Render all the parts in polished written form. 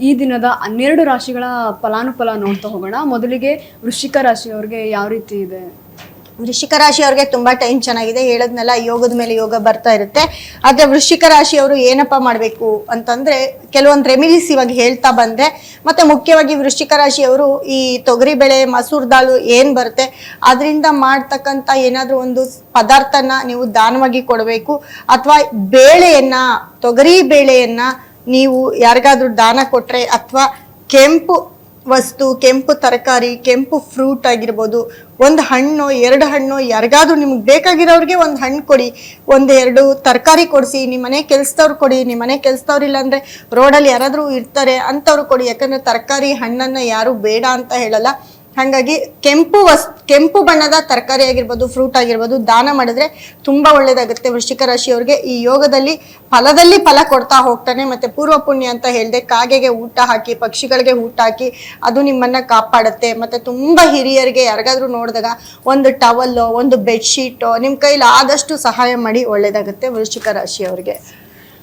ಈ ದಿನದ 12 ರಾಶಿಗಳ ಫಲಾನುಫಲ ನೋಡ್ತಾ ಹೋಗೋಣ. ಮೊದಲಿಗೆ ವೃಶ್ಚಿಕ ರಾಶಿಯವರಿಗೆ ಯಾವ ರೀತಿ ಇದೆ? ವೃಶ್ಚಿಕ ರಾಶಿಯವ್ರಿಗೆ ತುಂಬಾ ಟೈಮ್ ಚೆನ್ನಾಗಿದೆ, ಹೇಳದ್ನೆಲ್ಲ ಯೋಗದ ಮೇಲೆ ಯೋಗ ಬರ್ತಾ ಇರುತ್ತೆ. ಆದ್ರೆ ವೃಶ್ಚಿಕ ರಾಶಿಯವರು ಏನಪ್ಪಾ ಮಾಡ್ಬೇಕು ಅಂತಂದ್ರೆ ಕೆಲವೊಂದು ರೆಮಿಡೀಸ್ ಇವಾಗ ಹೇಳ್ತಾ ಬಂದೆ. ಮತ್ತೆ ಮುಖ್ಯವಾಗಿ ವೃಶ್ಚಿಕ ರಾಶಿಯವರು ಈ ತೊಗರಿ ಬೇಳೆ, ಮಸೂರ್ ದಾಳು ಏನ್ ಬರುತ್ತೆ ಅದರಿಂದ ಮಾಡ್ತಕ್ಕಂತ ಏನಾದ್ರೂ ಒಂದು ಪದಾರ್ಥನ ನೀವು ದಾನವಾಗಿ ಕೊಡಬೇಕು. ಅಥವಾ ಬೇಳೆಯನ್ನ, ತೊಗರಿ ಬೇಳೆಯನ್ನ ನೀವು ಯಾರಿಗಾದ್ರೂ ದಾನ ಕೊಟ್ರೆ, ಅಥವಾ ಕೆಂಪು ವಸ್ತು, ಕೆಂಪು ತರಕಾರಿ, ಕೆಂಪು ಫ್ರೂಟ್ ಆಗಿರ್ಬೋದು, ಒಂದು ಹಣ್ಣು, 2 ಹಣ್ಣು, ಯಾರಿಗಾದ್ರೂ ನಿಮ್ಗೆ ಬೇಕಾಗಿರೋರಿಗೆ ಒಂದು ಹಣ್ಣು ಕೊಡಿ, 1-2 ತರಕಾರಿ ಕೊಡಿಸಿ, ನಿಮ್ಮ ಮನೆ ಕೆಲ್ಸದವ್ರು ಕೊಡಿ. ನಿಮ್ಮ ಮನೆ ಕೆಲ್ಸದವ್ರು ಇಲ್ಲ ಅಂದ್ರೆ ರೋಡಲ್ಲಿ ಯಾರಾದ್ರೂ ಇರ್ತಾರೆ ಅಂತವ್ರು ಕೊಡಿ. ಯಾಕಂದ್ರೆ ತರಕಾರಿ ಹಣ್ಣನ್ನ ಯಾರು ಬೇಡ ಅಂತ ಹೇಳಲ್ಲ. ಹಾಗಾಗಿ ಕೆಂಪು ಬಣ್ಣದ ತರಕಾರಿ ಆಗಿರ್ಬೋದು, ಫ್ರೂಟ್ ಆಗಿರ್ಬೋದು ದಾನ ಮಾಡಿದ್ರೆ ತುಂಬಾ ಒಳ್ಳೇದಾಗುತ್ತೆ ವೃಶ್ಚಿಕ ರಾಶಿಯವ್ರಿಗೆ. ಈ ಯೋಗದಲ್ಲಿ ಫಲ ಕೊಡ್ತಾ ಹೋಗ್ತಾನೆ. ಮತ್ತೆ ಪೂರ್ವ ಪುಣ್ಯ ಅಂತ ಹೇಳ್ದೆ, ಕಾಗೆಗೆ ಊಟ ಹಾಕಿ, ಪಕ್ಷಿಗಳಿಗೆ ಊಟ ಹಾಕಿ, ಅದು ನಿಮ್ಮನ್ನ ಕಾಪಾಡುತ್ತೆ. ಮತ್ತೆ ತುಂಬಾ ಹಿರಿಯರಿಗೆ ಯಾರಿಗಾದ್ರೂ ನೋಡಿದಾಗ ಒಂದು ಟವಲ್ಲೋ, ಒಂದು ಬೆಡ್ಶೀಟೋ ನಿಮ್ ಕೈಲಿ ಆದಷ್ಟು ಸಹಾಯ ಮಾಡಿ, ಒಳ್ಳೇದಾಗುತ್ತೆ ವೃಶ್ಚಿಕ ರಾಶಿಯವ್ರಿಗೆ.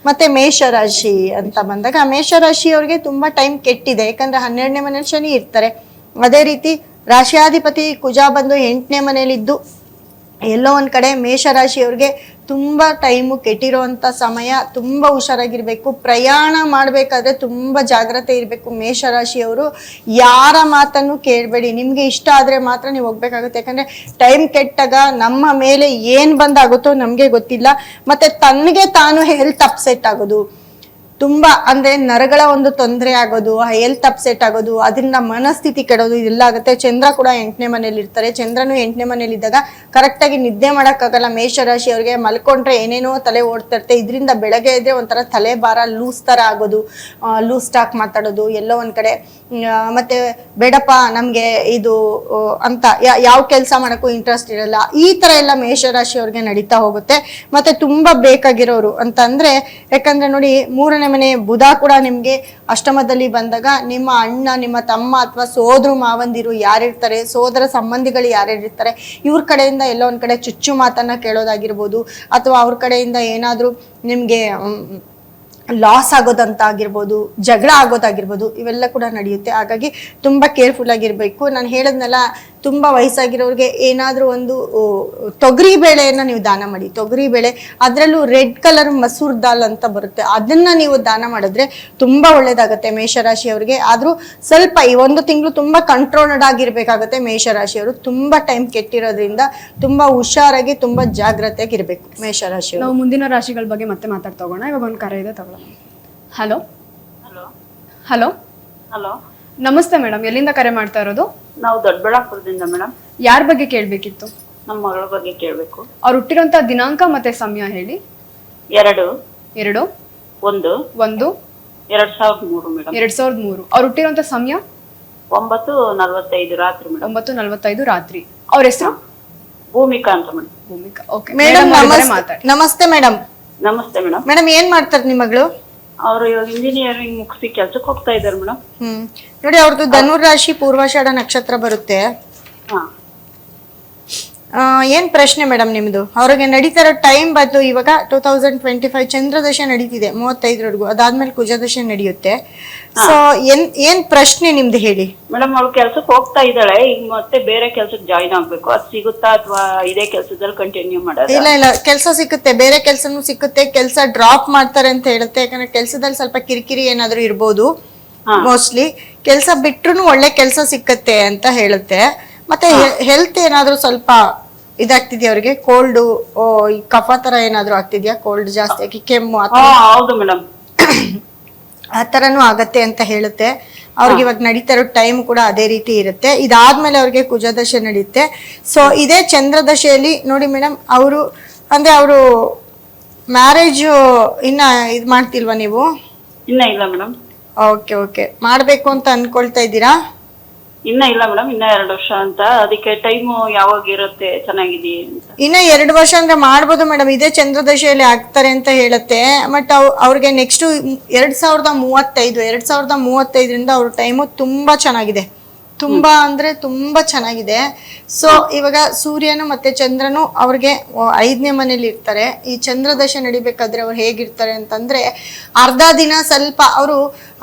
ಮತ್ತೆ ಮೇಷರಾಶಿ ಅಂತ ಬಂದಾಗ ಮೇಷರಾಶಿಯವ್ರಿಗೆ ತುಂಬಾ ಟೈಮ್ ಕೆಟ್ಟಿದೆ. ಯಾಕಂದ್ರೆ 12ನೇ ಮನೇಲಿ ಶನಿ ಇರ್ತಾರೆ. ಅದೇ ರೀತಿ ರಾಶಿಯಾಧಿಪತಿ ಕುಜ ಬಂದು 8ನೇ ಮನೇಲಿದ್ದು ಎಲ್ಲೋ ಒಂದ್ ಕಡೆ ಮೇಷರಾಶಿಯವ್ರಿಗೆ ತುಂಬಾ ಟೈಮು ಕೆಟ್ಟಿರೋಂಥ ಸಮಯ. ತುಂಬಾ ಹುಷಾರಾಗಿರ್ಬೇಕು. ಪ್ರಯಾಣ ಮಾಡ್ಬೇಕಾದ್ರೆ ತುಂಬಾ ಜಾಗ್ರತೆ ಇರಬೇಕು ಮೇಷರಾಶಿಯವರು. ಯಾರ ಮಾತನ್ನು ಕೇಳಬೇಡಿ. ನಿಮ್ಗೆ ಇಷ್ಟ ಆದ್ರೆ ಮಾತ್ರ ನೀವು ಹೋಗ್ಬೇಕಾಗುತ್ತೆ. ಯಾಕಂದ್ರೆ ಟೈಮ್ ಕೆಟ್ಟಾಗ ನಮ್ಮ ಮೇಲೆ ಏನ್ ಬಂದಾಗುತ್ತೋ ನಮ್ಗೆ ಗೊತ್ತಿಲ್ಲ. ಮತ್ತೆ ತನ್ಗೆ ತಾನು ಹೆಲ್ತ್ ಅಪ್ಸೆಟ್ ಆಗೋದು, ತುಂಬಾ ಅಂದ್ರೆ ನರಗಳ ಒಂದು ತೊಂದರೆ ಆಗೋದು, ಹೆಲ್ತ್ ಅಪ್ಸೆಟ್ ಆಗೋದು, ಅದರಿಂದ ಮನಸ್ಥಿತಿ ಕೆಡೋದು, ಇದೆಲ್ಲ ಆಗುತ್ತೆ. ಚಂದ್ರ ಕೂಡ 8ನೇ ಮನೇಲಿ ಇರ್ತಾರೆ. ಚಂದ್ರನು 8ನೇ ಮನೇಲಿ ಇದ್ದಾಗ ಕರೆಕ್ಟ್ ಆಗಿ ನಿದ್ದೆ ಮಾಡಕ್ಕಾಗಲ್ಲ ಮೇಷರಾಶಿ ಅವ್ರಿಗೆ. ಮಲ್ಕೊಂಡ್ರೆ ಏನೇನೋ ತಲೆ ಓಡ್ತಾ ಇರುತ್ತೆ. ಇದರಿಂದ ಬೆಳಗ್ಗೆ ಇದ್ರೆ ಒಂಥರ ತಲೆ ಭಾರ, ಲೂಸ್ ತರ ಆಗೋದು, ಲೂಸ್ ಟಾಕ್ ಮಾತಾಡೋದು ಎಲ್ಲೋ ಒಂದ್ ಕಡೆ. ಮತ್ತೆ ಬೇಡಪ್ಪ ನಮ್ಗೆ ಇದು ಅಂತ ಯಾವ ಕೆಲಸ ಮಾಡಕ್ಕೂ ಇಂಟ್ರೆಸ್ಟ್ ಇರಲ್ಲ. ಈ ತರ ಎಲ್ಲ ಮೇಷರಾಶಿ ಅವ್ರಿಗೆ ನಡೀತಾ ಹೋಗುತ್ತೆ. ಮತ್ತೆ ತುಂಬಾ ಬೇಕಾಗಿರೋರು ಅಂತ ಅಂದ್ರೆ, ಯಾಕಂದ್ರೆ ನೋಡಿ 3ನೇ ಮನೆ ಬುಧ ಕೂಡ ನಿಮ್ಗೆ ಅಷ್ಟಮದಲ್ಲಿ ಬಂದಾಗ ನಿಮ್ಮ ಅಣ್ಣ, ನಿಮ್ಮ ತಮ್ಮ ಅಥವಾ ಸೋದರ ಮಾವಂದಿರು ಯಾರಿರ್ತಾರೆ, ಸೋದರ ಸಂಬಂಧಿಗಳು ಯಾರ್ಯಾರಿರ್ತಾರೆ, ಇವ್ರ ಕಡೆಯಿಂದ ಎಲ್ಲೋ ಒಂದ್ ಕಡೆ ಚುಚ್ಚು ಮಾತನ್ನ ಕೇಳೋದಾಗಿರ್ಬೋದು, ಅಥವಾ ಅವ್ರ ಕಡೆಯಿಂದ ಏನಾದ್ರೂ ನಿಮ್ಗೆ ಲಾಸ್ ಆಗೋದಂತ ಆಗಿರ್ಬೋದು, ಜಗಳ ಆಗೋದಾಗಿರ್ಬೋದು, ಇವೆಲ್ಲ ಕೂಡ ನಡೆಯುತ್ತೆ. ಹಾಗಾಗಿ ತುಂಬಾ ಕೇರ್ಫುಲ್ ಆಗಿರ್ಬೇಕು. ನಾನು ಹೇಳದ್ನೆಲ್ಲ ತುಂಬಾ ವಯಸ್ಸಾಗಿರೋರಿಗೆ ಏನಾದ್ರೂ ಒಂದು ತೊಗರಿ ಬೇಳೆಯನ್ನ ನೀವು ದಾನ ಮಾಡಿ. ತೊಗರಿ ಬೇಳೆ, ಅದ್ರಲ್ಲೂ ರೆಡ್ ಕಲರ್ ಮಸೂರ್ ದಾಲ್ ಅಂತ ಬರುತ್ತೆ, ಅದನ್ನ ನೀವು ದಾನ ಮಾಡಿದ್ರೆ ತುಂಬಾ ಒಳ್ಳೇದಾಗತ್ತೆ ಮೇಷರಾಶಿಯವ್ರಿಗೆ. ಆದ್ರೂ ಸ್ವಲ್ಪ ಈ 1 ತಿಂಗಳು ತುಂಬಾ ಕಂಟ್ರೋಲ್ಡ್ ಆಗಿರ್ಬೇಕಾಗತ್ತೆ ಮೇಷರಾಶಿಯವರು. ತುಂಬಾ ಟೈಮ್ ಕೆಟ್ಟಿರೋದ್ರಿಂದ ತುಂಬಾ ಹುಷಾರಾಗಿ, ತುಂಬಾ ಜಾಗ್ರತೆಯಾಗಿರ್ಬೇಕು ಮೇಷರಾಶಿಯವರು. ನಾವು ಮುಂದಿನ ರಾಶಿಗಳ ಬಗ್ಗೆ ಮತ್ತೆ ಮಾತಾಡ್ತಾ ಹೋಗೋಣ. ಇವಾಗ ಒಂದು ಕರೆ ಇದೆ, ತಗೊಳ್ಳೋಣ. ಹಲೋ ಹಲೋ ಹಲೋ, ನಮಸ್ತೆ ಮೇಡಮ್, ಎಲ್ಲಿಂದ ಕರೆ ಮಾಡ್ತಾ ಇರೋದು? ನಾವು ದೊಡ್ಡಬಳ್ಳಾಪುರದಿಂದ ಮೇಡಮ್. ಯಾರ ಬಗ್ಗೆ ಕೇಳ್ಬೇಕಿತ್ತು? ನಮ್ಮ ಮಗಳ ಬಗ್ಗೆ ಕೇಳಬೇಕು. ಅವ್ರು ಹುಟ್ಟಿರೋಂತ ದಿನಾಂಕ ಮತ್ತೆ ಸಮಯ ಹೇಳಿ. 2 1 1 2003 ಮೇಡಮ್. 2003. ಅವ್ರು ಹುಟ್ಟಿರೋಂತ ಸಮಯ 9:45 ರಾತ್ರಿ ಮೇಡಮ್. 9:45 ರಾತ್ರಿ. ಅವ್ರ ಹೆಸರು ಭೂಮಿಕಾ ಅಂತ ಮೇಡಮ್. ಭೂಮಿಕಾ. ಓಕೆ ಮೇಡಮ್ ಮಾತಾಡಿ. ನಮಸ್ತೆ ಮೇಡಮ್. ನಮಸ್ತೆ ಮೇಡಮ್. ಮೇಡಮ್ ಏನ್ ಮಾಡ್ತಾರೆ ನಿಮ್ಮ ಮಗಳು? ಅವರು ಇವಾಗ ಇಂಜಿನಿಯರಿಂಗ್ ಮುಗಿಸಿ ಕೆಲ್ಸಕ್ಕೆ ಹೋಗ್ತಾ ಇದ್ದಾರೆ ಮೇಡಮ್. ನೋಡಿ, ಅವ್ರದ್ದು ಧನುರ್ ರಾಶಿ ಪೂರ್ವಾಷಾಢ ನಕ್ಷತ್ರ ಬರುತ್ತೆ. ಹಾ, ಏನ್ ಪ್ರಶ್ನೆ ಮೇಡಮ್ ನಿಮ್ದು? ಅವ್ರಿಗೆ ನಡೀತಾ ಇರೋ ಟೈಮ್ ಬಂದು ಇವಾಗ 2025 ಚಂದ್ರದಶೆ ನಡೀತಿದೆ 35ರವರೆಗೂ. ಅದಾದ್ಮೇಲೆ ಕುಜದಶೆ ನಡೆಯುತ್ತೆ. ಸೊ ಏನ್ ಪ್ರಶ್ನೆ ನಿಮ್ದು ಹೇಳಿ ಮೇಡಮ್. ಅವ್ಳು ಕೆಲ್ಸಕ್ಕೆ ಹೋಗ್ತಾ ಇದ್ದಾಳೆ, ಈಗ ಮತ್ತೆ ಬೇರೆ ಕೆಲ್ಸಕ್ಕೆ ಜಾಯಿನ್ ಆಗ್ಬೇಕು. ಅದು ಸಿಗುತ್ತಾ ಅಥವಾ ಇದೇ ಕೆಲ್ಸದಲ್ಲಿ ಕಂಟಿನ್ಯೂ ಮಾಡೋದು? ಇಲ್ಲ, ಕೆಲಸ ಸಿಕ್ಕುತ್ತೆ, ಬೇರೆ ಕೆಲ್ಸನೂ ಸಿಕ್ಕುತ್ತೆ. ಕೆಲಸ ಡ್ರಾಪ್ ಮಾಡ್ತಾರೆ ಅಂತ ಹೇಳುತ್ತೆ. ಯಾಕಂದ್ರೆ ಕೆಲ್ಸದಲ್ಲಿ ಸ್ವಲ್ಪ ಕಿರಿಕಿರಿ ಏನಾದ್ರು ಇರ್ಬೋದು. ಮೋಸ್ಟ್ಲಿ ಕೆಲಸ ಬಿಟ್ರು ಒಳ್ಳೆ ಕೆಲಸ ಸಿಕ್ಕತ್ತೆ ಅಂತ ಹೇಳುತ್ತೆ. ಮತ್ತೆ ಹೆಲ್ತ್ ಏನಾದ್ರು ಸ್ವಲ್ಪ ಇದಾಗ್ತಿದ್ಯಾ ಅವ್ರಿಗೆ? ಕೋಲ್ಡ್, ಕಫ ತರ ಏನಾದ್ರು ಆಗ್ತಿದ್ಯಾ? ಕೋಲ್ಡ್ ಜಾಸ್ತಿ ಆಗಿ, ಕೆಮ್ಮು ಹೌದು ಮೇಡಮ್, ಆ ತರನು ಆಗತ್ತೆ ಅಂತ ಹೇಳುತ್ತೆ. ಅವ್ರಿಗೆ ಇವಾಗ ನಡೀತಾ ಇರೋ ಟೈಮ್ ಕೂಡ ಅದೇ ರೀತಿ ಇರುತ್ತೆ. ಇದಾದ್ಮೇಲೆ ಅವ್ರಿಗೆ ಕುಜದಶೆ ನಡೆಯುತ್ತೆ. ಸೊ ಇದೇ ಚಂದ್ರದಶೆಯಲ್ಲಿ ನೋಡಿ ಮೇಡಮ್, ಅವರು ಮ್ಯಾರೇಜ್ ಇನ್ನ ಇದ್ ಮಾಡ್ತಿಲ್ವಾ ನೀವು? ಇನ್ನ ಇಲ್ಲ ಮೇಡಮ್. ಓಕೆ, ಮಾಡ್ಬೇಕು ಅಂತ ಅನ್ಕೊಳ್ತಾ ಇದ್ದೀರಾ? ಇನ್ನ ಇಲ್ಲ ಮೇಡಮ್, ಇನ್ನ 2 ವರ್ಷ ಅಂತ. ಅದಕ್ಕೆ ಟೈಮ್ ಯಾವಾಗ ಇರುತ್ತೆ ಚೆನ್ನಾಗಿದೆಯೇ ಅಂತ. ಇನ್ನ 2 ವರ್ಷ ಅಂದ್ರೆ ಮಾಡ್ಬೋದು ಮೇಡಮ್. ಇದೇ ಚಂದ್ರದಶೆಯಲ್ಲಿ ಆಗ್ತಾರೆ ಅಂತ ಹೇಳುತ್ತೆ. ಬಟ್ ಅವ್ರಿಗೆ ನೆಕ್ಸ್ಟ್ 2035 2035ರಿಂದ ಅವ್ರ ಟೈಮು ತುಂಬಾ ಚೆನ್ನಾಗಿದೆ. ತುಂಬಾ ಅಂದ್ರೆ ತುಂಬಾ ಚೆನ್ನಾಗಿದೆ. ಸೊ ಇವಾಗ ಸೂರ್ಯನು ಮತ್ತೆ ಚಂದ್ರನು ಅವ್ರಿಗೆ 5ನೇ ಮನೇಲಿ ಇರ್ತಾರೆ. ಈ ಚಂದ್ರದಶೆ ನಡಿಬೇಕಾದ್ರೆ ಅವ್ರು ಹೇಗಿರ್ತಾರೆ ಅಂತಂದ್ರೆ ಅರ್ಧ ದಿನ ಸ್ವಲ್ಪ ಅವರು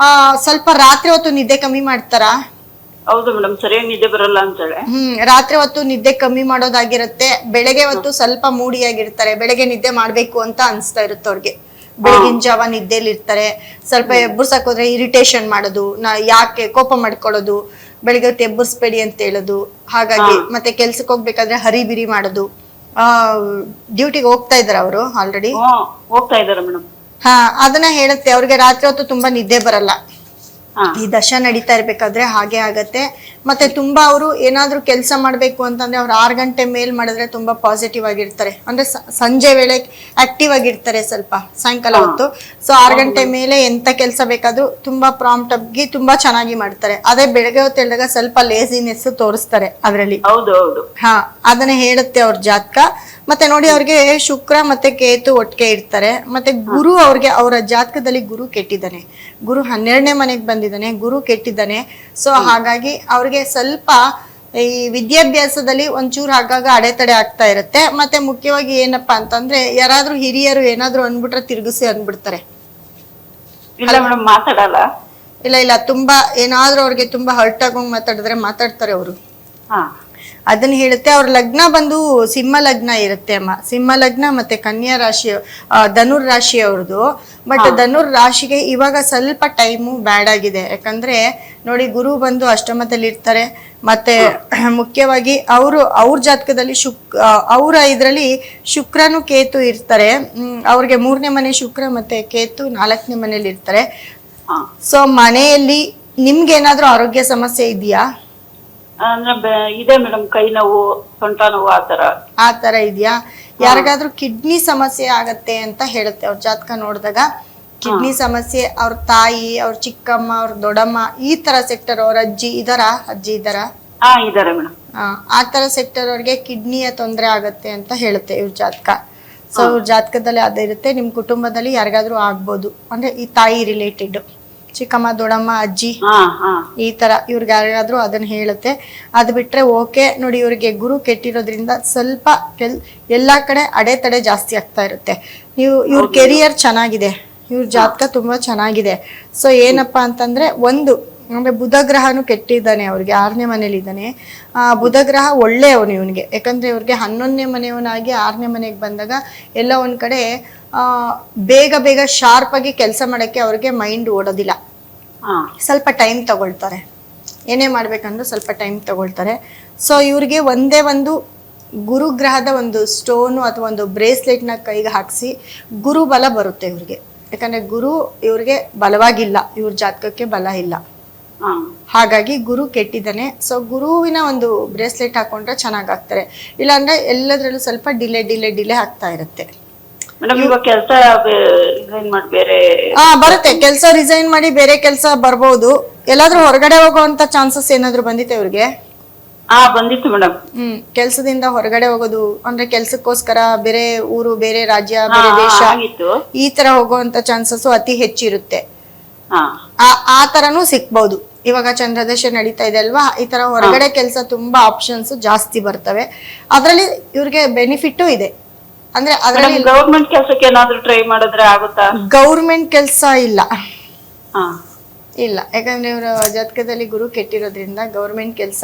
ಸ್ವಲ್ಪ ರಾತ್ರಿ ಹೊತ್ತು ನಿದ್ದೆ ಕಮ್ಮಿ ಮಾಡ್ತಾರ. ಹೌದು ಮೇಡಮ್, ಸರಿಯಾಗಿ ನಿದ್ದೆ ಬರಲ್ಲ ಅಂತೇಳಿ. ರಾತ್ರಿ ಹೊತ್ತು ನಿದ್ದೆ ಕಮ್ಮಿ ಮಾಡೋದಾಗಿರುತ್ತೆ. ಬೆಳಗ್ಗೆ ಹೊತ್ತು ಸ್ವಲ್ಪ ಮೂಡಿಯಾಗಿರ್ತಾರೆ. ಬೆಳಗ್ಗೆ ನಿದ್ದೆ ಮಾಡ್ಬೇಕು ಅಂತ ಅನ್ಸ್ತಾ ಇರುತ್ತೆ ಅವ್ರಿಗೆ. ಬೆಳಗಿನ ಜಾವ ನಿದ್ದೆಲಿ ಇರ್ತಾರೆ. ಸ್ವಲ್ಪ ಎಬ್ಬರ್ಸಕ್ ಹೋದ್ರೆ ಇರಿಟೇಷನ್ ಮಾಡೋದು, ಯಾಕೆ ಕೋಪ ಮಾಡ್ಕೊಳ್ಳೋದು, ಬೆಳಿಗ್ಗೆ ಹೊತ್ತು ಎಬ್ಬರ್ಸ್ಬೇಡಿ ಅಂತ ಹೇಳೋದು. ಹಾಗಾಗಿ ಮತ್ತೆ ಕೆಲ್ಸಕ್ಕೆ ಹೋಗ್ಬೇಕಾದ್ರೆ ಹರಿಬಿರಿ ಮಾಡೋದು. ಡ್ಯೂಟಿಗೆ ಹೋಗ್ತಾ ಇದಾರೆ ಅವರು ಆಲ್ರೆಡಿ. ಹೋಗ್ತಾ ಇದಾರೆ ಮೇಡಮ್. ಅದನ್ನ ಹೇಳುತ್ತೆ. ಅವ್ರಿಗೆ ರಾತ್ರಿ ಹೊತ್ತು ತುಂಬಾ ನಿದ್ದೆ ಬರಲ್ಲ. ಈ ದಶ ನಡೀತಾ ಇರ್ಬೇಕಾದ್ರೆ ಹಾಗೆ ಆಗತ್ತೆ. ಮತ್ತೆ ತುಂಬಾ ಅವರು ಏನಾದ್ರೂ ಕೆಲಸ ಮಾಡ್ಬೇಕು ಅಂತಂದ್ರೆ ಅವ್ರು 6 ಗಂಟೆ ಮೇಲ್ ಮಾಡಿದ್ರೆ ತುಂಬಾ ಪಾಸಿಟಿವ್ ಆಗಿರ್ತಾರೆ. ಅಂದ್ರೆ ಸಂಜೆ ವೇಳೆ ಆಕ್ಟಿವ್ ಆಗಿರ್ತಾರೆ ಸ್ವಲ್ಪ ಸಾಯಂಕಾಲ ಹೊತ್ತು. ಸೊ 6 ಗಂಟೆ ಮೇಲೆ ಎಂತ ಕೆಲಸ ಬೇಕಾದ್ರೂ ತುಂಬಾ ಪ್ರಾಂಪ್ಟ್ ಆಗಿ ತುಂಬಾ ಚೆನ್ನಾಗಿ ಮಾಡ್ತಾರೆ. ಅದೇ ಬೆಳಗ್ಗೆ ಹೊತ್ತು ಹೇಳಿದಾಗ ಸ್ವಲ್ಪ ಲೇಸಿನೆಸ್ ತೋರಿಸ್ತಾರೆ ಅದ್ರಲ್ಲಿ. ಅದನ್ನ ಹೇಳುತ್ತೆ ಅವ್ರ ಜಾತಕ. ಮತ್ತೆ ನೋಡಿ ಅವ್ರಿಗೆ ಶುಕ್ರ ಮತ್ತೆ ಕೇತು ಒಟ್ಟಿಗೆ ಇರ್ತಾರೆ. ಮತ್ತೆ ಗುರು ಅವ್ರಿಗೆ ಅವರ ಜಾತಕದಲ್ಲಿ ಗುರು ಕೆಟ್ಟಿದ್ದಾನೆ. ಗುರು 12ನೇ ಮನೆಗೆ ಬಂದಿದ್ದಾನೆ. ಗುರು ಕೆಟ್ಟಿದ್ದಾನೆ. ಸೊ ಹಾಗಾಗಿ ಅವ್ರಿಗೆ ಸ್ವಲ್ಪ ಈ ವಿದ್ಯಾಭ್ಯಾಸದಲ್ಲಿ ಒಂಚೂರು ಆಗಾಗ ಅಡೆತಡೆ ಆಗ್ತಾ ಇರುತ್ತೆ. ಮತ್ತೆ ಮುಖ್ಯವಾಗಿ ಏನಪ್ಪಾ ಅಂತಂದ್ರೆ ಯಾರಾದ್ರೂ ಹಿರಿಯರು ಏನಾದ್ರು ಅನ್ಬಿಟ್ರೆ ತಿರುಗಿಸಿ ಅನ್ಬಿಡ್ತಾರೆ. ಇಲ್ಲ ತುಂಬಾ ಏನಾದ್ರೂ ಅವ್ರಿಗೆ ತುಂಬಾ ಹರ್ಟ್ ಆಗೋಂಗ್ ಮಾತಾಡಿದ್ರೆ ಮಾತಾಡ್ತಾರೆ ಅವರು. ಅದನ್ನ ಹೇಳುತ್ತೆ. ಅವ್ರ ಲಗ್ನ ಬಂದು ಸಿಂಹ ಲಗ್ನ ಇರುತ್ತೆ ಅಮ್ಮ. ಸಿಂಹ ಲಗ್ನ ಮತ್ತೆ ಕನ್ಯಾ ರಾಶಿ, ಧನುರ್ ರಾಶಿ ಅವ್ರದ್ದು. ಬಟ್ ಧನುರ್ ರಾಶಿಗೆ ಇವಾಗ ಸ್ವಲ್ಪ ಟೈಮು ಬ್ಯಾಡ್ ಆಗಿದೆ. ಯಾಕಂದ್ರೆ ನೋಡಿ ಗುರು ಬಂದು ಅಷ್ಟಮದಲ್ಲಿ ಇರ್ತಾರೆ. ಮತ್ತೆ ಮುಖ್ಯವಾಗಿ ಅವ್ರ ಜಾತಕದಲ್ಲಿ ಅವರ ಇದ್ರಲ್ಲಿ ಶುಕ್ರನು ಕೇತು ಇರ್ತಾರೆ. ಅವ್ರಿಗೆ 3ನೇ ಮನೆ ಶುಕ್ರ ಮತ್ತೆ ಕೇತು 4ನೇ ಮನೇಲಿ ಇರ್ತಾರೆ. ಸೊ ಮನೆಯಲ್ಲಿ ನಿಮ್ಗೆ ಏನಾದ್ರೂ ಆರೋಗ್ಯ ಸಮಸ್ಯೆ ಇದೆಯಾ? ಇದೆ ಮೇಡಮ್, ಕೈ ನೋವು, ಸೊಂಟ ನೋವು ಆ ತರ ಇದೆಯಾ? ಯಾರಿಗಾದ್ರೂ ಕಿಡ್ನಿ ಸಮಸ್ಯೆ ಆಗತ್ತೆ ಅಂತ ಹೇಳುತ್ತೆ ಅವ್ರ ಜಾತಕ ನೋಡಿದಾಗ. ಕಿಡ್ನಿ ಸಮಸ್ಯೆ ಅವ್ರ ತಾಯಿ, ಅವ್ರ ಚಿಕ್ಕಮ್ಮ, ಅವ್ರ ದೊಡ್ಡಮ್ಮ ಈ ತರ ಸೆಕ್ಟರ್, ಅವ್ರ ಅಜ್ಜಿ ಇದಾರ ಮೇಡಮ್. ಆ ತರ ಸೆಕ್ಟರ್ ಅವ್ರಿಗೆ ಕಿಡ್ನಿಯ ತೊಂದರೆ ಆಗತ್ತೆ ಅಂತ ಹೇಳುತ್ತೆ ಇವ್ರ ಜಾತಕ. ಸೊ ಇವ್ರ ಜಾತಕದಲ್ಲಿ ಅದೇ ಇರುತ್ತೆ. ನಿಮ್ ಕುಟುಂಬದಲ್ಲಿ ಯಾರಿಗಾದ್ರೂ ಆಗ್ಬೋದು. ಅಂದ್ರೆ ಈ ತಾಯಿ ರಿಲೇಟೆಡ್, ಚಿಕ್ಕಮ್ಮ, ದೊಡ್ಡಮ್ಮ, ಅಜ್ಜಿ ಈ ತರ ಇವ್ರಿಗೆ ಯಾರಿಗಾದ್ರೂ ಅದನ್ನ ಹೇಳುತ್ತೆ. ಅದ್ ಬಿಟ್ರೆ ಓಕೆ. ನೋಡಿ ಇವ್ರಿಗೆ ಗುರು ಕೆಟ್ಟಿರೋದ್ರಿಂದ ಸ್ವಲ್ಪ ಎಲ್ಲಾ ಕಡೆ ಅಡೆತಡೆ ಜಾಸ್ತಿ ಆಗ್ತಾ ಇರುತ್ತೆ. ಇವ್ರ ಕೆರಿಯರ್ ಚೆನ್ನಾಗಿದೆ. ಇವ್ರ ಜಾತಕ ತುಂಬಾ ಚೆನ್ನಾಗಿದೆ. ಸೊ ಏನಪ್ಪಾ ಅಂತಂದ್ರೆ ಅಂದ್ರೆ ಬುಧ ಗ್ರಹನು ಕೆಟ್ಟಿದ್ದಾನೆ. ಅವ್ರಿಗೆ 6ನೇ ಮನೇಲಿ ಇದ್ದಾನೆ. ಬುಧ ಗ್ರಹ ಒಳ್ಳೆಯವನು ಇವನಿಗೆ. ಯಾಕಂದ್ರೆ ಇವ್ರಿಗೆ 11ನೇ ಮನೆಯವನಾಗಿ 6ನೇ ಮನೆಗೆ ಬಂದಾಗ ಎಲ್ಲ ಒಂದ್ ಕಡೆ ಬೇಗ ಶಾರ್ಪ್ ಆಗಿ ಕೆಲಸ ಮಾಡಕ್ಕೆ ಅವ್ರಿಗೆ ಮೈಂಡ್ ಓಡೋದಿಲ್ಲ. ಸ್ವಲ್ಪ ಟೈಮ್ ತಗೊಳ್ತಾರೆ. ಏನೇ ಮಾಡ್ಬೇಕಂದ್ರೂ ಸ್ವಲ್ಪ ಟೈಮ್ ತಗೊಳ್ತಾರೆ. ಸೊ ಇವ್ರಿಗೆ ಒಂದೇ ಒಂದು ಗುರುಗ್ರಹದ ಒಂದು ಸ್ಟೋನು ಅಥವಾ ಒಂದು ಬ್ರೇಸ್ಲೆಟ್ ನ ಕೈಗೆ ಹಾಕಿಸಿ ಗುರು ಬಲ ಬರುತ್ತೆ ಇವ್ರಿಗೆ. ಯಾಕಂದ್ರೆ ಗುರು ಇವ್ರಿಗೆ ಬಲವಾಗಿಲ್ಲ, ಇವ್ರ ಜಾತಕಕ್ಕೆ ಬಲ ಇಲ್ಲ. ಹಾಗಾಗಿ ಗುರು ಕೆಟ್ಟಿದ್ದಾನೆ. ಸೊ ಗುರುವಿನ ಒಂದು ಬ್ರೇಸ್ಲೆಟ್ ಹಾಕೊಂಡ್ರೆ ಚೆನ್ನಾಗಾಗ್ತಾರೆ. ಇಲ್ಲಾಂದ್ರೆ ಎಲ್ಲದ್ರಲ್ಲೂ ಸ್ವಲ್ಪ ಡಿಲೇ ಆಗ್ತಾ ಇರುತ್ತೆ. ಬರುತ್ತೆ. ಕೆಲಸ ರಿಸೈನ್ ಮಾಡಿ ಬೇರೆ ಕೆಲಸ ಬರ್ಬೋದು. ಎಲ್ಲಾದ್ರೂ ಹೊರಗಡೆ ಹೋಗುವಂತ ಚಾನ್ಸಸ್ ಏನಾದ್ರು ಬಂದಿತ್ತೆ ಇವ್ರಿಗೆ? ಬಂದಿತ್ತು ಮೇಡಮ್. ಕೆಲ್ಸದಿಂದ ಹೊರಗಡೆ ಹೋಗೋದು ಅಂದ್ರೆ ಕೆಲ್ಸಕ್ಕೋಸ್ಕರ ಬೇರೆ ಊರು, ಬೇರೆ ರಾಜ್ಯ, ಬೇರೆ ದೇಶ ಈ ತರ ಹೋಗುವಂತ ಚಾನ್ಸಸ್ ಅತಿ ಹೆಚ್ಚಿರುತ್ತೆ. ಆ ತರನು ಸಿಕ್ಬಹುದು. ಇವಾಗ ಚಂದ್ರದಶೆ ನಡೀತಾ ಇದೆ ಅಲ್ವಾ, ಈ ತರ ಹೊರಗಡೆ ಕೆಲಸ ತುಂಬಾ ಆಪ್ಷನ್ಸ್ ಜಾಸ್ತಿ ಬರ್ತವೆ. ಅದ್ರಲ್ಲಿ ಇವ್ರಿಗೆ ಬೆನಿಫಿಟ್ ಇದೆ. ಅಂದ್ರೆ ಅದ್ರಲ್ಲಿ ಗವರ್ಮೆಂಟ್ ಕೆಲಸಕ್ಕೆ ಏನಾದ್ರೂ ಟ್ರೈ ಮಾಡಿದ್ರೆ ಆಗುತ್ತಾ? ಗವರ್ಮೆಂಟ್ ಕೆಲಸ ಇಲ್ಲ. ಯಾಕಂದ್ರೆ ಇವ್ರ ಜಾತಕದಲ್ಲಿ ಗುರು ಕೆಟ್ಟಿರೋದ್ರಿಂದ ಗವರ್ಮೆಂಟ್ ಕೆಲಸ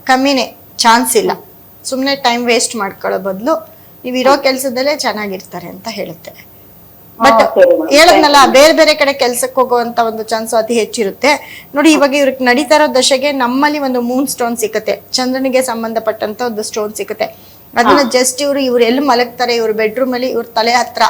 ಕಮ್ಮಿನೇ, ಚಾನ್ಸ್ ಇಲ್ಲ. ಸುಮ್ನೆ ಟೈಮ್ ವೇಸ್ಟ್ ಮಾಡ್ಕೊಳ್ಳೋ ಬದಲು ನೀವ್ ಇರೋ ಕೆಲ್ಸದಲ್ಲೇ ಚೆನ್ನಾಗಿರ್ತಾರೆ ಅಂತ ಹೇಳುತ್ತೆ. ಬಟ್ ಹೇಳದ್ನಲ್ಲ, ಬೇರೆ ಕಡೆ ಕೆಲ್ಸಕ್ಕೆ ಹೋಗುವಂತ ಒಂದು ಚಾನ್ಸ್ ಅತಿ ಹೆಚ್ಚಿರುತ್ತೆ. ನೋಡಿ ಇವಾಗ ಇವ್ರಿಗೆ ನಡೀತಾ ಇರೋ ದಶೆಗೆ ನಮ್ಮಲ್ಲಿ ಒಂದು ಮೂನ್ ಸ್ಟೋನ್ ಸಿಗುತ್ತೆ. ಚಂದ್ರನಿಗೆ ಸಂಬಂಧಪಟ್ಟಂತ ಒಂದು ಸ್ಟೋನ್ ಸಿಗುತ್ತೆ. ಅದನ್ನ ಜಸ್ಟ್ ಇವ್ರು ಎಲ್ಲಿ ಮಲಗ್ತಾರೆ, ಇವ್ರ ಬೆಡ್ರೂಮ್ ಅಲ್ಲಿ ಇವ್ರ ತಲೆ ಹತ್ರ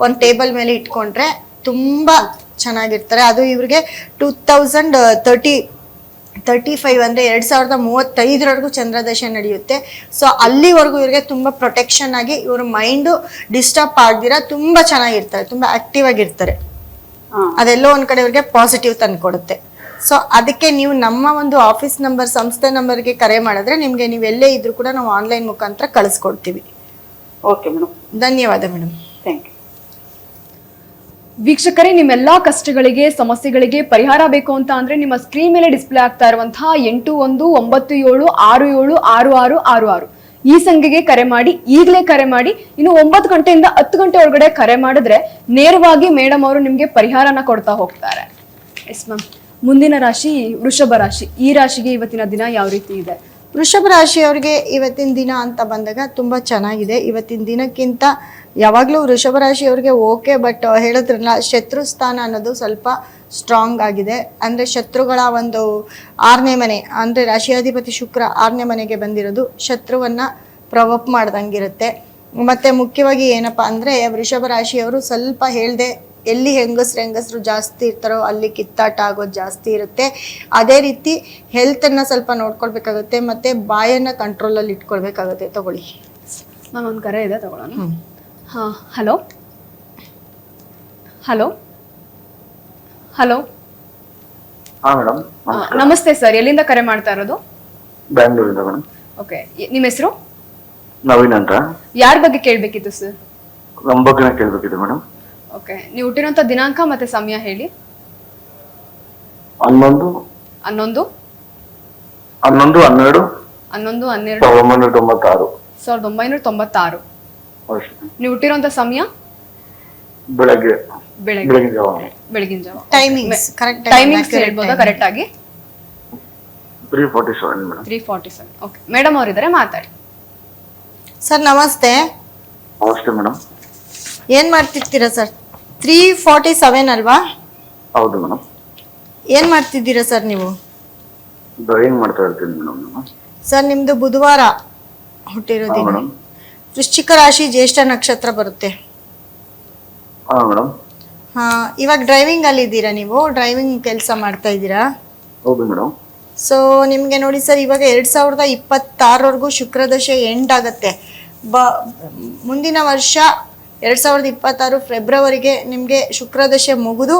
ಒಂದ್ ಟೇಬಲ್ ಮೇಲೆ ಇಟ್ಕೊಂಡ್ರೆ ತುಂಬಾ ಚೆನ್ನಾಗಿರ್ತಾರೆ. ಅದು ಇವ್ರಿಗೆ 2035 ಅಂದ್ರೆ 2035 ಚಂದ್ರದಶೆ ನಡೆಯುತ್ತೆ. ಸೊ ಅಲ್ಲಿವರೆಗೂ ಇವ್ರಿಗೆ ತುಂಬಾ ಪ್ರೊಟೆಕ್ಷನ್ ಆಗಿ ಇವ್ರ ಮೈಂಡ್ ಡಿಸ್ಟರ್ಬ್ ಆಗ್ದಿರಾ ತುಂಬಾ ಚೆನ್ನಾಗಿರ್ತಾರೆ, ತುಂಬಾ ಆಕ್ಟಿವ್ ಆಗಿರ್ತಾರೆ. ಅದೆಲ್ಲೋ ಒಂದ್ ಕಡೆ ಇವ್ರಿಗೆ ಪಾಸಿಟಿವ್ ತಂದ್ಕೊಡುತ್ತೆ. ಸೊ ಅದಕ್ಕೆ ನೀವು ನಮ್ಮ ಒಂದು ಆಫೀಸ್ ನಂಬರ್, ಸಂಸ್ಥೆ ನಂಬರ್ಗೆ ಕರೆ ಮಾಡಿದ್ರೆ ನಿಮ್ಗೆ ನೀವೆಲ್ಲೇ ಇದ್ರೂ ಕೂಡ ನಾವು ಆನ್ಲೈನ್ ಮುಖಾಂತರ ಕಳಿಸ್ಕೊಡ್ತೀವಿ. ಓಕೆ ಮೇಡಮ್, ಧನ್ಯವಾದ ಮೇಡಮ್. Thank you. ವೀಕ್ಷಕರೇ, ನಿಮ್ಮೆಲ್ಲಾ ಕಷ್ಟಗಳಿಗೆ ಸಮಸ್ಯೆಗಳಿಗೆ ಪರಿಹಾರ ಬೇಕು ಅಂತ ಅಂದ್ರೆ ನಿಮ್ಮ ಸ್ಕ್ರೀನ್ ಮೇಲೆ ಡಿಸ್ಪ್ಲೇ ಆಗ್ತಾ ಇರುವಂತಹ 8197666666 ಈ ಸಂಖ್ಯೆಗೆ ಕರೆ ಮಾಡಿ, ಈಗಲೇ ಕರೆ ಮಾಡಿ. ಇನ್ನು 9 ಗಂಟೆಯಿಂದ 10 ಗಂಟೆ ಒಳಗಡೆ ಕರೆ ಮಾಡಿದ್ರೆ ನೇರವಾಗಿ ಮೇಡಮ್ ಅವರು ನಿಮ್ಗೆ ಪರಿಹಾರನ ಕೊಡ್ತಾ ಹೋಗ್ತಾರೆ. ಎಸ್ ಮ್ಯಾಮ್, ಮುಂದಿನ ರಾಶಿ ವೃಷಭ ರಾಶಿ. ಈ ರಾಶಿಗೆ ಇವತ್ತಿನ ದಿನ ಯಾವ ರೀತಿ ಇದೆ? ವೃಷಭ ರಾಶಿಯವರಿಗೆ ಇವತ್ತಿನ ದಿನ ಅಂತ ಬಂದಾಗ ತುಂಬ ಚೆನ್ನಾಗಿದೆ. ಇವತ್ತಿನ ದಿನಕ್ಕಿಂತ ಯಾವಾಗಲೂ ವೃಷಭ ರಾಶಿಯವರಿಗೆ ಓಕೆ, ಬಟ್ ಹೇಳಿದ್ರಲ್ಲ ಶತ್ರು ಸ್ಥಾನ ಅನ್ನೋದು ಸ್ವಲ್ಪ ಸ್ಟ್ರಾಂಗ್ ಆಗಿದೆ. ಅಂದರೆ ಶತ್ರುಗಳ ಒಂದು 6ನೇ ಮನೆ, ಅಂದರೆ ರಾಶಿಯಾಧಿಪತಿ ಶುಕ್ರ 6ನೇ ಮನೆಗೆ ಬಂದಿರೋದು ಶತ್ರುವನ್ನು ಪ್ರವೋಕ್ ಮಾಡ್ದಂಗಿರುತ್ತೆ. ಮತ್ತು ಮುಖ್ಯವಾಗಿ ಏನಪ್ಪ ಅಂದರೆ ವೃಷಭ ರಾಶಿಯವರು ಸ್ವಲ್ಪ ಹೇಳ್ದೆ ಎಲ್ಲಿ ಹೆಂಗಸರು ಜಾಸ್ತಿ ಇರ್ತಾರೋ ಅಲ್ಲಿ ಕಿತ್ತಾಟ ಆಗೋದು ಜಾಸ್ತಿ ಇರುತ್ತೆ. ಅದೇ ರೀತಿ ಹೆಲ್ತನ್ನು ಸ್ವಲ್ಪ ನೋಡ್ಕೊಳ್ಬೇಕಾಗುತ್ತೆ, ಮತ್ತು ಬಾಯನ್ನು ಕಂಟ್ರೋಲಲ್ಲಿ ಇಟ್ಕೊಳ್ಬೇಕಾಗುತ್ತೆ. ತಗೊಳ್ಳಿ ಮ್ಯಾಮ್, ಒಂದು ಕರೆ ಇದೆ, ತಗೊಳ್ಳೋಣ. ಹಾಂ, ಹಲೋ ಹಲೋ ಹಲೋ. ಹಾಂ ಮೇಡಮ್, ನಮಸ್ತೆ ಸರ್, ಎಲ್ಲಿಂದ ಕರೆ ಮಾಡ್ತಾ ಇರೋದು? ಬ್ಯಾಂಗ್ಳೂರಿಂದ ಮೇಡಮ್. ಓಕೆ, ನಿಮ್ಮ ಹೆಸರು? ನವೀನ್ ಅಂತ. ಯಾರ ಬಗ್ಗೆ ಕೇಳಬೇಕಿತ್ತು ಸರ್? ನಮ್ಮ ಬಗ್ಗೆನೇ ಕೇಳಬೇಕಿದೆ ಮೇಡಮ್. ಓಕೆ, ನೀವು ಹುಟ್ಟಿರುವಂಥ ದಿನಾಂಕ ಮತ್ತೆ ಸಮಯ ಹೇಳಿ. 11 11 12 11 12 1996 1996. ಅಷ್ಟೇ. ನೀವು ಹುಟ್ಟಿರುವಂಥ ಸಮಯ? ಬೆಳಗ್ಗೆ ಬೆಳಗಿನ ಜಾವ ಜಾವ. ಟೈಮಿಂಗ್ಸ್ ಕರೆಕ್ಟ್ ಟೈಮಿಂಗ್ಸ್ ಹೇಳ್ಬೋದಾ ಕರೆಕ್ಟ್ ಆಗಿ? 3:47 ಮೇಡಮ್. 3:47. ಓಕೆ, ಮೇಡಮ್ ಅವರಿದ್ದಾರೆ, ಮಾತಾಡಿ. ಸರ್ ನಮಸ್ತೆ. ಅಷ್ಟೇ ಮೇಡಮ್. ಏನು ಮಾಡ್ತಿರ್ತೀರಾ ಸರ್? 3:47 ಅಲ್ವಾ? ಹೌದು ಮೇಡಮ್. ಏನು ಮಾಡ್ತಿದ್ದೀರಾ ಸರ್ ನೀವು? ಡ್ರೈವಿಂಗ್ ಮಾಡ್ತಾ ಇರ್ತೀನಿ ಮೇಡಮ್ ನಾನು. ಸರ್ ನಿಮ್ಮದು ಬುಧವಾರ ಹುಟ್ಟಿರೋದಿನ. ಮೇಡಮ್. ವೃಶ್ಚಿಕ ರಾಶಿ ಜ್ಯೇಷ್ಠ ನಕ್ಷತ್ರ ಬರುತ್ತೆ. ಹಾಂ ಮೇಡಮ್. ಹಾಂ, ಇವಾಗ ಡ್ರೈವಿಂಗಲ್ಲಿ ಇದ್ದೀರಾ ನೀವು? ಡ್ರೈವಿಂಗ್ ಕೆಲಸ ಮಾಡ್ತಾ ಇದ್ದೀರಾ? ಹೌದು ಮೇಡಮ್. ಸೊ ನಿಮಗೆ ನೋಡಿ ಸರ್, ಇವಾಗ 2026ವರೆಗೂ ಶುಕ್ರದಶೆ ಎಂಡ್ ಆಗುತ್ತೆ. ಮುಂದಿನ ವರ್ಷ 2026 ಫೆಬ್ರವರಿಗೆ ನಿಮಗೆ ಶುಕ್ರದಶೆ ಮುಗಿದು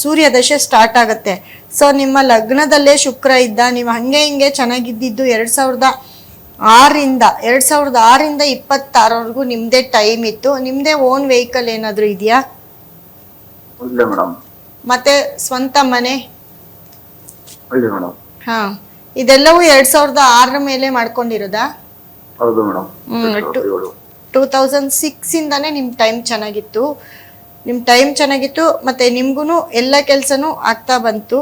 ಸೂರ್ಯದಶೆ ಸ್ಟಾರ್ಟ್ ಆಗುತ್ತೆ. ಸೊ ನಿಮ್ಮ ಲಗ್ನದಲ್ಲೇ ಶುಕ್ರ ಇದ್ದ, ನೀವು ಹಂಗೆ ಹಿಂಗೆ ಚೆನ್ನಾಗಿದ್ದಿದ್ದು 2006ರಿಂದ 26ವರೆಗೂ ನಿಮ್ಮದೇ ಟೈಮ್ ಇತ್ತು. ನಿಮ್ಮದೇ ಓನ್ ವೆಹಿಕಲ್ ಏನಾದರೂ ಇದೆಯಾ? ಇಲ್ಲ ಮೇಡಮ್. ಮತ್ತೆ ಸ್ವಂತ ಮನೆ? ಇಲ್ಲ ಮೇಡಮ್. ಹಾಂ, ಇದೆಲ್ಲವೂ 2006 ಮೇಲೆ ಮಾಡ್ಕೊಂಡಿರೋದಾ? ಹೌದು ಮೇಡಮ್. 2006 ಇಂದಾನೇ ನಿಮ್ಮ ಟೈಮ್ ಚೆನ್ನಾಗಿತ್ತು. ಮತ್ತು ನಿಮ್ಗೂ ಎಲ್ಲ ಕೆಲಸನೂ ಆಗ್ತಾ ಬಂತು.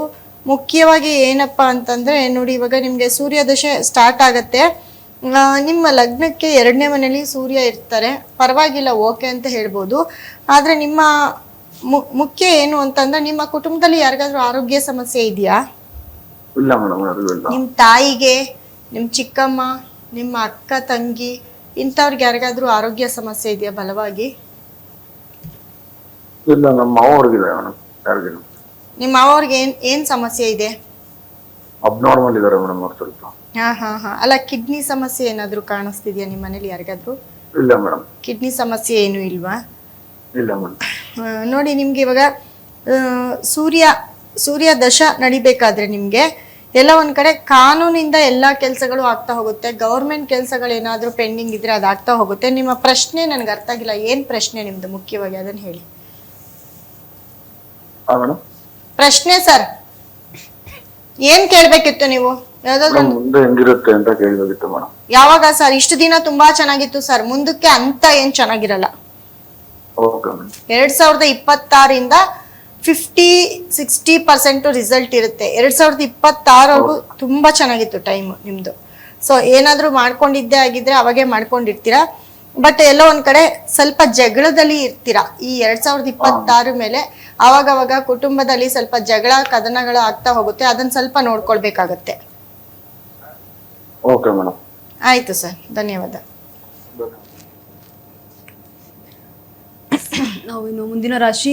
ಮುಖ್ಯವಾಗಿ ಏನಪ್ಪ ಅಂತಂದರೆ ನೋಡಿ, ಇವಾಗ ನಿಮಗೆ ಸೂರ್ಯದಶೆ ಸ್ಟಾರ್ಟ್ ಆಗುತ್ತೆ. ನಿಮ್ಮ ಲಗ್ನಕ್ಕೆ 2ನೇ ಮನೆಯಲ್ಲಿ ಸೂರ್ಯ ಇರ್ತಾರೆ, ಪರವಾಗಿಲ್ಲ, ಓಕೆ ಅಂತ ಹೇಳ್ಬೋದು. ಆದರೆ ನಿಮ್ಮ ಮುಖ್ಯ ಏನು ಅಂತಂದ್ರೆ ನಿಮ್ಮ ಕುಟುಂಬದಲ್ಲಿ ಯಾರಿಗಾದ್ರೂ ಆರೋಗ್ಯ ಸಮಸ್ಯೆ ಇದೆಯಾ? ಇಲ್ಲ ಮೇಡಮ್, ನಿಮ್ಮ ತಾಯಿಗೆ, ನಿಮ್ಮ ಚಿಕ್ಕಮ್ಮ, ನಿಮ್ಮ ಅಕ್ಕ ತಂಗಿ ಇಂಥವ್ರಿಗೆ ಯಾರಿಗಾದ್ರೂ ಆರೋಗ್ಯ ಸಮಸ್ಯೆ ಇದೆಯಾ ಬಲವಾಗಿ? ಇಲ್ಲ, ನಮ್ಮ ಮಾವವ್ರಿಗಿದೆ ಮೇಡಮ್. ಯಾರಿಗಿಲ್ಲ. ನಿಮ್ಮ ಮಾವವ್ರಿಗೆ ಏನು ಸಮಸ್ಯೆ ಇದೆ? ಅಬ್ನಾರ್ಮಲ್ ಇದ್ದಾರೆ ಮೇಡಮ್ ಅವ್ರು ಸ್ವಲ್ಪ. ಹಾಂ. ಅಲ್ಲ, ಕಿಡ್ನಿ ಸಮಸ್ಯೆ ಏನಾದರೂ ಕಾಣಿಸ್ತಿದ್ಯಾ ನಿಮ್ಮ ಮನೇಲಿ ಯಾರಿಗಾದ್ರೂ? ಇಲ್ಲ ಮೇಡಮ್. ಕಿಡ್ನಿ ಸಮಸ್ಯೆ ಏನೂ ಇಲ್ವಾ? ಇಲ್ಲ ಮೇಡಮ್. ನೋಡಿ, ನಿಮ್ಗೆ ಇವಾಗ ಸೂರ್ಯ ದಶ ನಡಿಬೇಕಾದ್ರೆ ನಿಮ್ಗೆ ಎಲ್ಲ ಒಂದ್ ಕಡೆ ಕಾನೂನಿಂದ ಎಲ್ಲಾ ಕೆಲಸಗಳು ಆಗ್ತಾ ಹೋಗುತ್ತೆ. ಗವರ್ಮೆಂಟ್ ಕೆಲಸಗಳು ಏನಾದ್ರೂ ಪೆಂಡಿಂಗ್ ಇದ್ರೆ ಅದಾಗ್ತಾ ಹೋಗುತ್ತೆ. ನಿಮ್ಮ ಪ್ರಶ್ನೆ ನನ್ಗೆ ಅರ್ಥ ಆಗಿಲ್ಲ. ಏನ್ ಪ್ರಶ್ನೆ ನಿಮ್ದು ಮುಖ್ಯವಾಗಿ ಅದನ್ನ ಹೇಳಿ. ಪ್ರಶ್ನೆ ಸರ್ ಏನ್ ಕೇಳ್ಬೇಕಿತ್ತು ನೀವು? ಮುಂದೆ ಹೆಂಗಿರುತ್ತೆ ಅಂತ ಕೇಳಬೇಕಿತ್ತು ಮೇಡಮ್. ಯಾವಾಗ ಸರ್? ಇಷ್ಟು ದಿನ ತುಂಬಾ ಚೆನ್ನಾಗಿತ್ತು ಸರ್, ಮುಂದಕ್ಕೆ ಅಂತ ಏನ್ ಚೆನ್ನಾಗಿರಲ್ಲ. 2026 50-60% ರಿಸಲ್ಟ್ ಇರುತ್ತೆ. 2026ವರೆಗೂ ತುಂಬಾ ಚೆನ್ನಾಗಿತ್ತು ಟೈಮ್ ನಿಮ್ದು. ಸೊ ಏನಾದ್ರೂ ಮಾಡ್ಕೊಂಡಿದ್ದೇ ಆಗಿದ್ರೆ ಅವಾಗೆ ಮಾಡ್ಕೊಂಡಿರ್ತೀರಾ. ಬಟ್ ಎಲ್ಲೋ ಒಂದ್ ಕಡೆ ಸ್ವಲ್ಪ ಜಗಳದಲ್ಲಿ ಇರ್ತೀರಾ ಈ 2026 ಮೇಲೆ. ಅವಾಗವಾಗ ಕುಟುಂಬದಲ್ಲಿ ಸ್ವಲ್ಪ ಜಗಳ ಕದನಗಳು ಆಗ್ತಾ ಹೋಗುತ್ತೆ. ಅದನ್ನ ಸ್ವಲ್ಪ ನೋಡ್ಕೊಳ್ಬೇಕಾಗತ್ತೆ. Okay madam. ಆಯ್ತು ಸರ್, ಧನ್ಯವಾದ. ನಾವು ಇನ್ನು ಮುಂದಿನ ರಾಶಿ